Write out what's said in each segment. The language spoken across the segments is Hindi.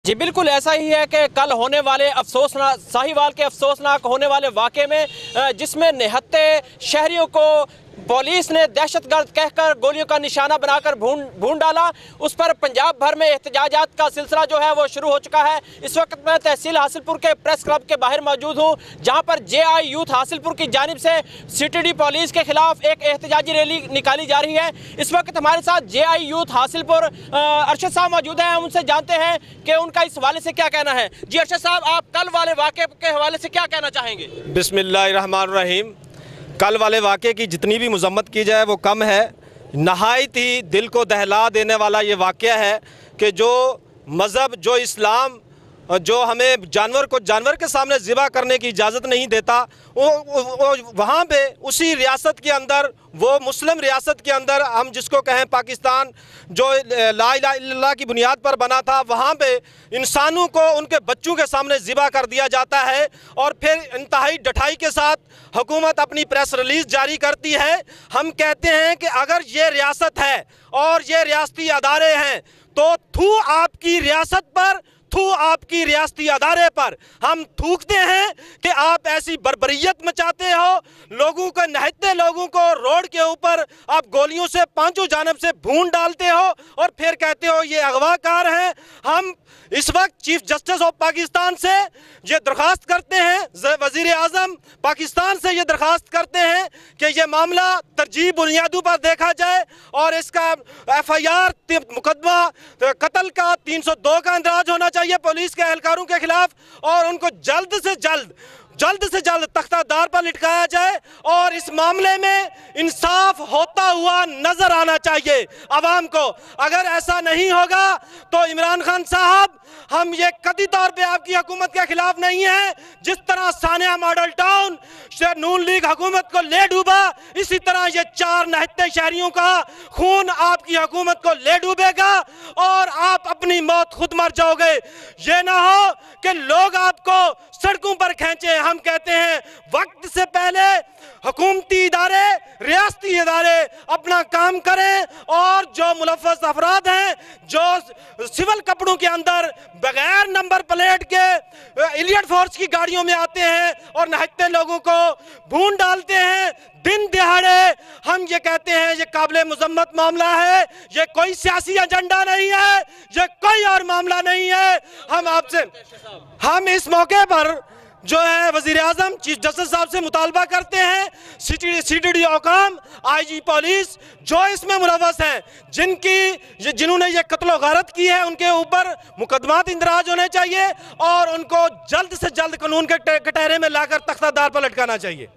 जी बिल्कुल ऐसा ही है कि कल होने वाले अफसोसनाक साहिवाल के अफसोसनाक होने वाले वाक़े में जिसमें निहत्ते शहरियों को पुलिस ने दहशतगर्द कहकर गोलियों का निशाना बनाकर भून डाला, उस पर पंजाब भर में एहतजाजात का सिलसिला जो है वो शुरू हो चुका है। इस वक्त मैं तहसील हासिलपुर के प्रेस क्लब के बाहर मौजूद हूँ, जहाँ पर JI यूथ हासिलपुर की जानिब से CTD पुलिस के खिलाफ एक एहतजाजी रैली निकाली जा रही है। इस वक्त हमारे साथ JI यूथ हासिलपुर अरशद साहब मौजूद हैं, हम उनसे जानते हैं कि उनका इस हवाले से क्या कहना है। जी अरशद साहब, आप कल वाले वाक़े के हवाले से क्या कहना चाहेंगे? बिस्मिल्लाहिर्रहमानिर्रहीम। कल वाले वाक़े की जितनी भी मज़म्मत की जाए वो कम है। नहायत ही दिल को दहला देने वाला ये वाक़या है कि जो मज़हब, जो इस्लाम, जो हमें जानवर को जानवर के सामने ज़िबा करने की इजाज़त नहीं देता, वो वहाँ पे उसी रियासत के अंदर, वो मुस्लिम रियासत के अंदर, हम जिसको कहें पाकिस्तान, जो ला इलाहा इल्लल्लाह की बुनियाद पर बना था, वहाँ पे इंसानों को उनके बच्चों के सामने ज़िबा कर दिया जाता है। और फिर इंतहाई डठाई के साथ हुकूमत अपनी प्रेस रिलीज़ जारी करती है। हम कहते हैं कि अगर ये रियासत है और ये रियासती अदारे हैं तो थू आपकी रियासत पर, थू आपकी रियासती अदारे पर। हम थूकते हैं कि आप ऐसी बर्बरियत मचाते हो, लोगों को, नहते लोगों को रोड के ऊपर आप गोलियों से पांचों जानब से भून डालते हो और फिर कहते हो ये अगवाकार हैं। हम इस वक्त चीफ जस्टिस ऑफ पाकिस्तान से ये दरख्वास्त करते हैं, वज़ीर आज़म पाकिस्तान से ये दरख्वास्त करते हैं कि ये मामला तरजीह बुनियादों पर देखा जाए और इसका FIR मुकदमा कत्ल का 302 का इंदराज होना चाहिए पुलिस के एहलकारों के खिलाफ और उनको जल्द से जल्द तख्तादार पर लटकाया जाए और इस मामले में इंसाफ होता हुआ नजर आना चाहिए अवाम को। अगर ऐसा नहीं होगा तो इमरान खान साहब, हम ये कतई तौर पे आपकी हुकूमत के खिलाफ नहीं है। जिस तरह सानिया मॉडल टाउन नून लीग हुकूमत को ले डूबा, इसी तरह ये 4 नहत्ते शहरियों का खून आपकी हुकूमत को ले डूबेगा और आप अपनी मौत खुद मर जाओगे। ये ना हो कि लोग आपको सड़कों पर खींचे। हम कहते हैं वक्त से पहले हुकूमती इदारे, रियासती इदारे अपना काम करें और जो मुलव्वस अफराद हैं, जो सिविल कपड़ों के अंदर बगैर नंबर प्लेट के एलियट फोर्स की गाड़ियों में आते हैं और नहत्ते लोगों को भून डालते हैं दिन दिहाड़े, हम ये कहते हैं ये काबिले मुज़म्मत मामला है। ये कोई सियासी एजेंडा नहीं है, ये कोई और मामला नहीं है। हम इस मौके पर जो है वज़ीर आज़म, चीफ जस्टिस साहब से मुतालबा करते हैं, CTD औकाम, IG पुलिस जो इसमें मुलव्वस हैं, जिन्होंने ये कत्ल गारत की है, उनके ऊपर मुकदमात इंदराज होने चाहिए और उनको जल्द से जल्द कानून के कटहरे में लाकर तख्तादार पर लटकाना चाहिए।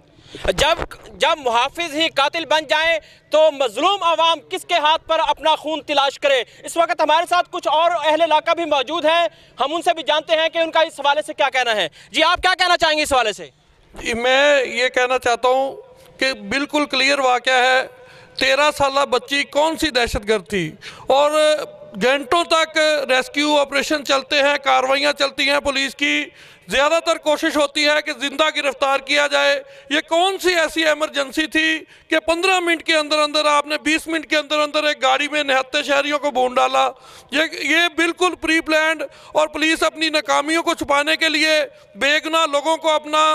जब मुहाफिज ही कातिल बन जाए तो मजलूम आवाम किसके हाथ पर अपना खून तलाश करे। इस वक्त हमारे साथ कुछ और अहले इलाका भी मौजूद हैं, हम उनसे भी जानते हैं कि उनका इस हवाले से क्या कहना है। जी आप क्या कहना चाहेंगे इस हवाले से? जी मैं ये कहना चाहता हूँ कि बिल्कुल क्लियर वाक़या है। 13 साला बच्ची कौन सी दहशतगर्द थी और घंटों तक रेस्क्यू ऑपरेशन चलते हैं, कार्रवाइयाँ चलती हैं पुलिस की, ज़्यादातर कोशिश होती है कि ज़िंदा गिरफ्तार किया जाए। ये कौन सी ऐसी इमरजेंसी थी कि 15 मिनट के अंदर अंदर आपने 20 मिनट के अंदर अंदर एक गाड़ी में निहत्ते शहरियों को भून डाला। ये बिल्कुल प्री प्लान्ड और पुलिस अपनी नाकामियों को छुपाने के लिए बेगुनाह लोगों को अपना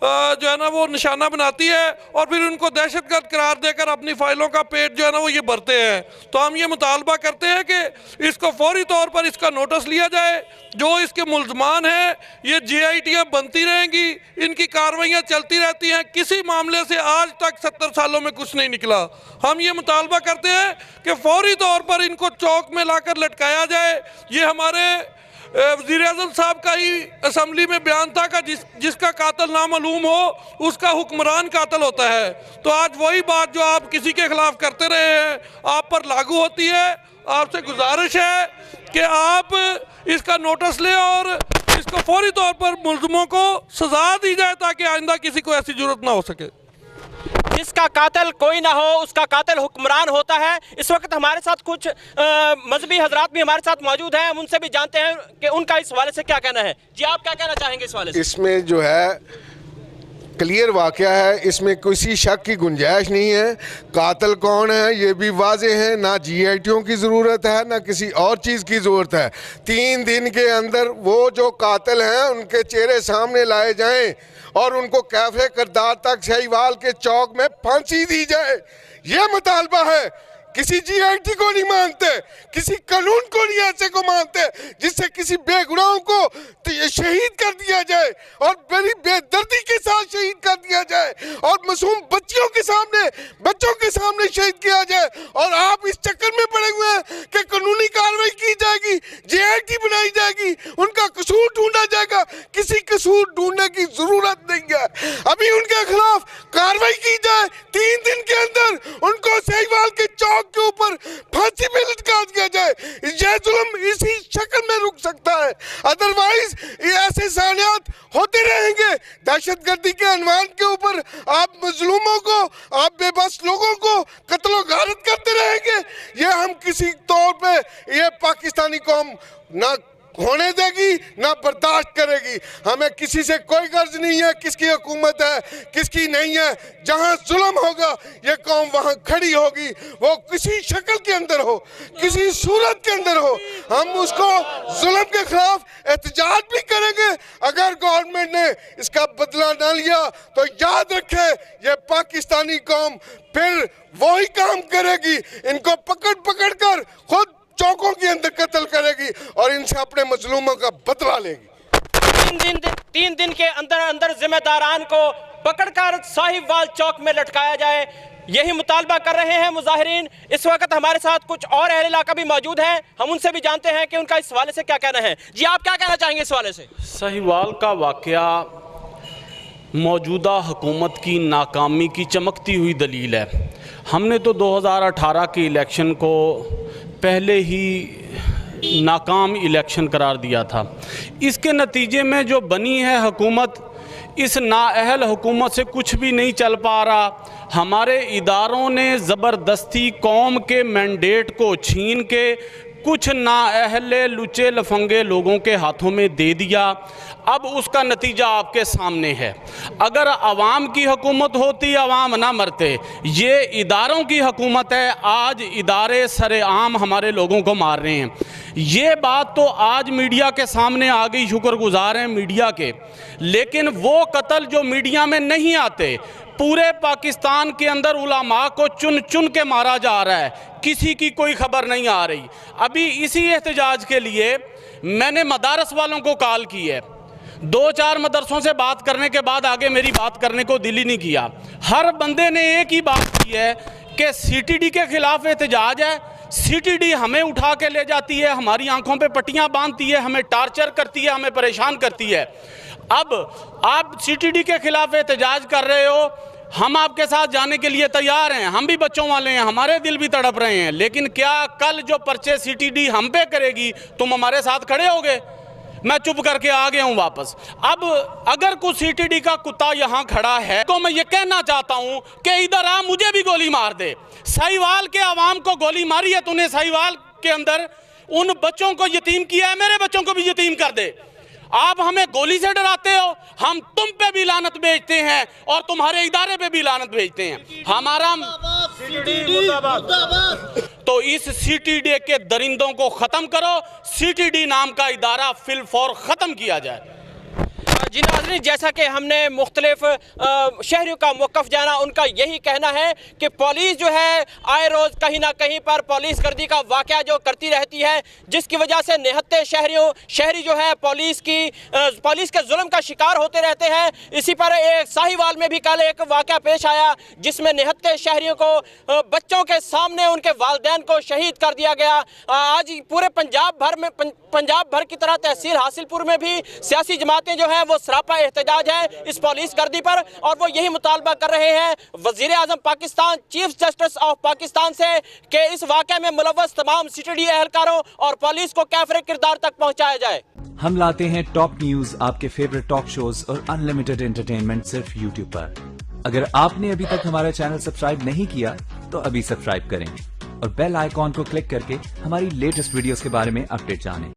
जो है ना वो निशाना बनाती है और फिर उनको दहशतगर्द करार देकर अपनी फाइलों का पेट जो है ना वो ये भरते हैं। तो हम ये मुतालबा करते हैं कि इसको फौरी तौर पर इसका नोटिस लिया जाए। जो इसके मुल्ज़मान हैं ये JITयाँ बनती रहेंगी, इनकी कार्रवाइयाँ चलती रहती हैं। किसी मामले से आज तक 70 सालों में कुछ नहीं निकला। हम ये मुतालबा करते हैं कि फौरी तौर पर इनको चौक में लाकर लटकाया जाए। ये हमारे वज़ीर आज़म साहब का ही असम्बली में बयान था कि जिसका कातिल नामालूम हो उसका हुक्मरान कातिल होता है। तो आज वही बात जो आप किसी के खिलाफ करते रहे हैं आप पर लागू होती है। आपसे गुजारिश है कि आप इसका नोटिस लें और इसको फौरी तौर पर मुल्ज़िमों को सज़ा दी जाए ताकि आइंदा किसी को ऐसी ज़रूरत ना हो सके। जिसका कातिल कोई ना हो उसका कातिल हुक्मरान होता है। इस वक्त हमारे साथ कुछ मजहबी हजरात भी हमारे साथ मौजूद हैं, हम उनसे भी जानते हैं कि उनका इस हवाले से क्या कहना है। जी आप क्या कहना चाहेंगे इस हवाले से? इसमें जो है क्लियर वाक़या है, इसमें किसी शक की गुंजाइश नहीं है। कातिल कौन है ये भी वाज़ेह है, ना GITओं की ज़रूरत है ना किसी और चीज़ की ज़रूरत है। 3 दिन के अंदर वो जो कातिल हैं उनके चेहरे सामने लाए जाएं और उनको कैफे करदार तक शाहीवाल के चौक में फांसी दी जाए, ये मुतालबा है। किसी GIT को नहीं मानते, किसी कानून को नहीं ऐसे को मानते जिससे किसी बेगुनाहों को शहीद कर दिया जाए और बड़ी बेदर्दी के साथ शहीद कर दिया जाए और मासूम बच्चों के सामने शहीद किया जाए। और आप इस चक्कर में पड़े हुए हैं कि कानूनी कार्रवाई की जाएगी, GIT बनाई जाएगी, उनका कसूर ढूंढा जाएगा। किसी कसूर ढूंढने की जरूरत नहीं है। अभी उनके खिलाफ कार्रवाई की जाए, 3 दिन के अंदर उनको शाहीवाल के चौक के ऊपर फांसी पे लटका दिया जाए। यह जुल्म इसी शक्ल में रुक सकता है, अदरवाइज ऐसे सानियात होते रहेंगे। दहशतगर्दी के अनवान के ऊपर आप मजलूमों को, आप बेबस लोगों को कत्ल गारत करते रहेंगे। ये हम किसी तौर पे ये पाकिस्तानी कौम ना होने देगी ना बर्दाश्त करेगी। हमें किसी से कोई गर्ज नहीं है किसकी हुकूमत है किसकी नहीं है। जहां जुल्म होगा ये कौम वहां खड़ी होगी, वो किसी शक्ल के अंदर हो, किसी सूरत के अंदर हो। हम उसको जुल्म के खिलाफ एहतजाज भी करेंगे। अगर गवर्नमेंट ने इसका बदला ना लिया तो याद रखे ये पाकिस्तानी कौम फिर वही काम करेगी, इनको पकड़ पकड़ कर खुद चौकों के अंदर कत्ल करेगी और इनसे अपने मजलूमों का बदला लेगी। 3 दिन के अंदर जिम्मेदारान को पकड़कर साहिवाल चौक में लटकाया जाए, यही मुतालबा कर रहे हैं मुजाहिरीन। इस वक्त हमारे साथ कुछ और अहले इलाका भी मौजूद हैं, हम उनसे भी जानते हैं कि उनका इस हवाले से क्या कहना है। जी आप क्या कहना चाहेंगे इस हवाले से? साहिवाल का वाकया मौजूदा हुकूमत की नाकामी की चमकती हुई दलील है। हमने तो 2018 के इलेक्शन को पहले ही नाकाम इलेक्शन करार दिया था। इसके नतीजे में जो बनी है हुकूमत, इस नाअहल हुकूमत से कुछ भी नहीं चल पा रहा। हमारे इदारों ने ज़बरदस्ती कौम के मैंडेट को छीन के कुछ नाअहले लुचे लफंगे लोगों के हाथों में दे दिया। अब उसका नतीजा आपके सामने है। अगर आवाम की हुकूमत होती आवाम ना मरते। ये इदारों की हुकूमत है, आज इदारे सरेआम हमारे लोगों को मार रहे हैं। ये बात तो आज मीडिया के सामने आ गई, शुक्रगुजार हैं मीडिया के। लेकिन वो कत्ल जो मीडिया में नहीं आते, पूरे पाकिस्तान के अंदर उलमा को चुन चुन के मारा जा रहा है, किसी की कोई खबर नहीं आ रही। अभी इसी एहतजाज के लिए मैंने मदारस वालों को कॉल की है। 2-4 मदरसों से बात करने के बाद आगे मेरी बात करने को दिल ही नहीं किया। हर बंदे ने एक ही बात की है कि CTD के खिलाफ एहतजाज है। CTD हमें उठा के ले जाती है, हमारी आंखों पे पट्टियां बांधती है, हमें टार्चर करती है, हमें परेशान करती है। अब आप CTD के खिलाफ एहतजाज कर रहे हो, हम आपके साथ जाने के लिए तैयार हैं, हम भी बच्चों वाले हैं, हमारे दिल भी तड़प रहे हैं। लेकिन क्या कल जो पर्चे CTD हम पे करेगी तुम हमारे साथ खड़े होगे? मैं चुप करके आ गया हूं वापस। अब अगर कुछ CTD का कुत्ता यहां खड़ा है तो मैं ये कहना चाहता हूं कि इधर आ, मुझे भी गोली मार दे। साहिवाल के आवाम को गोली मारी है तूने, साहिवाल के अंदर उन बच्चों को यतीम किया है, मेरे बच्चों को भी यतीम कर दे। आप हमें गोली से डराते हो, हम तुम पे भी लानत भेजते हैं और तुम्हारे इदारे पे भी लानत भेजते हैं। हमारा तो इस CTD के दरिंदों को ख़त्म करो, CTD नाम का इदारा फिलफौर ख़त्म किया जाए। जी नाज़रीन, जैसा कि हमने मुख्तलिफ शहरियों का मौक़िफ़ जाना, उनका यही कहना है कि पुलिस जो है आए रोज़ कहीं ना कहीं पर पुलिस गर्दी का वाक़या जो करती रहती है, जिसकी वजह से निहत्ते शहरी जो है पुलिस के जुल्म का शिकार होते रहते हैं। इसी पर एक साहिवाल में भी कल एक वाक़या पेश आया जिसमें निहत्ते शहरियों को बच्चों के सामने उनके वालिदैन को शहीद कर दिया गया। आज पूरे पंजाब भर की तरह तहसील हासिलपुर में भी सियासी जमातें जो हैं वो सरापा एहतजाज है इस पुलिस गर्दी पर, और वो यही मुतालबा कर रहे हैं वज़ीर आज़म Pakistan, chief justice of Pakistan से कि इस वाक़े में मुलव्वस तमाम CTD एहलकारों और पुलिस को कैफरे किरदार तक पहुँचाया जाए। हम लाते हैं टॉप न्यूज, आपके फेवरेट टॉक शोज और अनलिमिटेड एंटरटेनमेंट सिर्फ YouTube पर। अगर आपने अभी तक हमारा चैनल सब्सक्राइब नहीं किया तो अभी सब्सक्राइब करें और बेल आइकॉन को क्लिक करके हमारी लेटेस्ट वीडियोस के बारे में अपडेट जानें।